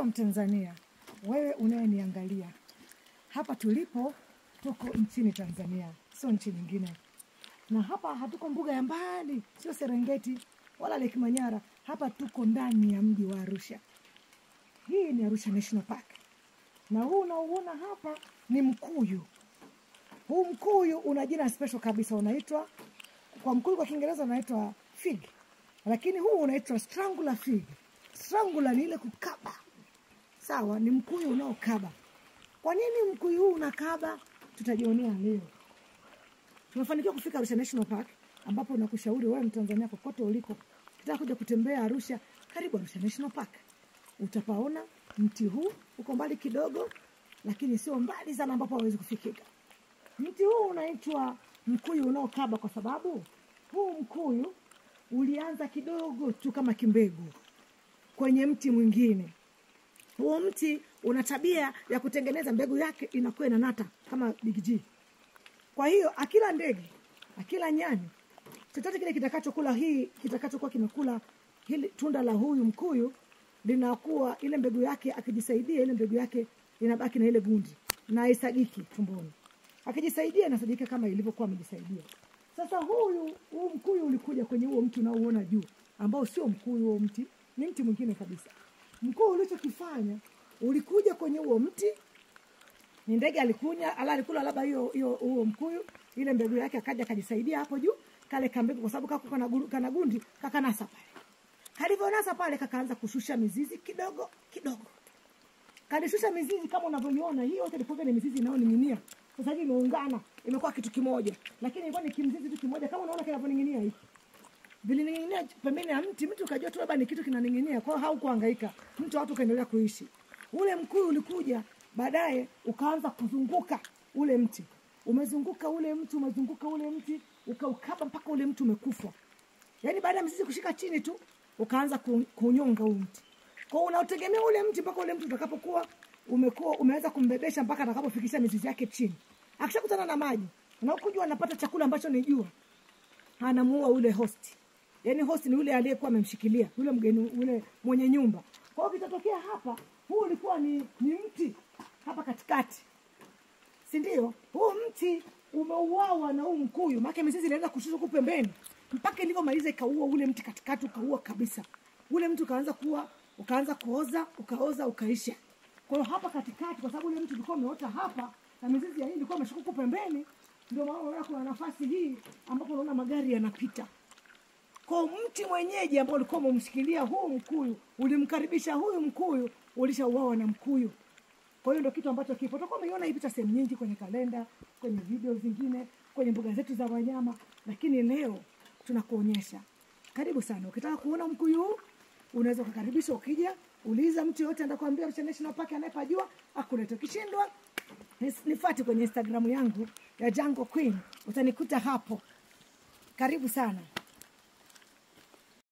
Mtanzania, wewe unayeniangalia hapa tulipo, tuko nchini Tanzania, sio nchi nyingine. Na hapa hatuko mbuga ya mbali, sio Serengeti wala Lake Manyara. Hapa tuko ndani ya mji wa Arusha. Hii ni Arusha National Park. Na huu unaoona hapa ni mkuyu. Huu mkuyu una jina special kabisa, unaitwa kwa mkuyu kwa Kiingereza unaitwa fig. Lakini huu unaitwa strangler fig. Strangler ni ile kukaba. Sawa, ni mkuyu unaokaba. Kwa nini mkuyu huu unakaba? Tutajionea leo. Tumefanikiwa kufika Arusha National Park, ambapo nakushauri wewe Mtanzania kokote uliko, ukitaka kuja kutembea Arusha, karibu Arusha National Park. Utapaona mti huu uko mbali kidogo, lakini sio mbali sana ambapo hauwezi kufikika. Mti huu unaitwa mkuyu unaokaba kwa sababu huu mkuyu ulianza kidogo tu kama kimbegu kwenye mti mwingine. Huo mti una tabia ya kutengeneza mbegu yake inakuwa inanata kama Big G. Kwa hiyo akila ndege, akila nyani, chochote kile kitakachokuwa kimekula hili tunda la huyu mkuyu, linakuwa ile mbegu yake akijisaidia, ile mbegu yake inabaki na ile gundi na haisagiki tumboni. Akijisaidia inasagika kama ilivyokuwa amejisaidia. Sasa huu mkuyu ulikuja kwenye huo mti unaoona juu, ambao sio mkuyu huo mti, ni mti mwingine kabisa. Mkuyu ulichokifanya, ulikuja kwenye huo mti, ni ndege alikula labda huo mkuyu, ile mbegu yake akaja akajisaidia hapo juu, kale kambegu kwa sababu kana gundi, kakanasa pale. Kalivonasa pale kakaanza kushusha mizizi kidogo kidogo. Kalishusha mizizi kama unavyoiona, hiyo yote ilikuwa ni mizizi inayoning'inia. Sasa hivi imeungana, imekuwa kitu kimoja. Lakini ilikuwa ni kimzizi tu kimoja kama unaona kinavyoninginia hivi. Vilining'inia pembeni ya mti ukajua tu labda ni kitu kinaning'inia, kwa hiyo haukuhangaika. Watu kaendelea kuishi. Ule mkuyu ulikuja baadaye ukaanza kuzunguka ule mti. Umezunguka ule mti, ukaukaba mpaka ule mti umekufa. Yaani baada ya mizizi kushika chini tu, ukaanza kunyonga ule mti. Kwa hiyo unategemea ule mti mpaka ule mti utakapokuwa umeanza kumbebesha mpaka atakapofikisha mizizi yake chini. Akishakutana na maji, unakujua anapata chakula ambacho ni jua, anamuua ule host. Yaani host ni ule aliyekuwa amemshikilia, yule mgeni, yule mwenye nyumba. Kwa hiyo kitatokea hapa, huu ulikuwa ni mti hapa katikati. Si ndio? Huu mti umeuawa na huu mkuyu, maana mizizi inaenda kushuka huko pembeni. Mpaka ilivyomaliza ikaua ule mti katikati, ukaua kabisa. Ule mti ukaanza kuoza, ukaisha. Kwa hiyo hapa katikati, kwa sababu ule mti ulikuwa umeota hapa na mizizi ya hii ilikuwa imeshuka huko pembeni, ndio maana unaona kuna nafasi hii ambapo unaona magari yanapita. Kwa mti mwenyeji ambao ulikuwa umemshikilia huu mkuyu, ulimkaribisha huyu mkuyu, ulishauawa na mkuyu. Kwa hiyo ndio kitu ambacho kipo. Tutakuwa umeiona hii picha sehemu nyingi kwenye kalenda, kwenye video zingine, kwenye mbuga zetu za wanyama, lakini leo tunakuonyesha. Karibu sana. Ukitaka kuona mkuyu, unaweza kukaribisha, ukija, uliza mtu yote atakwambia Arusha National Park anayepajua, akuleta. Ukishindwa, nifuate kwenye Instagram yangu ya Jungle Queen, utanikuta hapo. Karibu sana.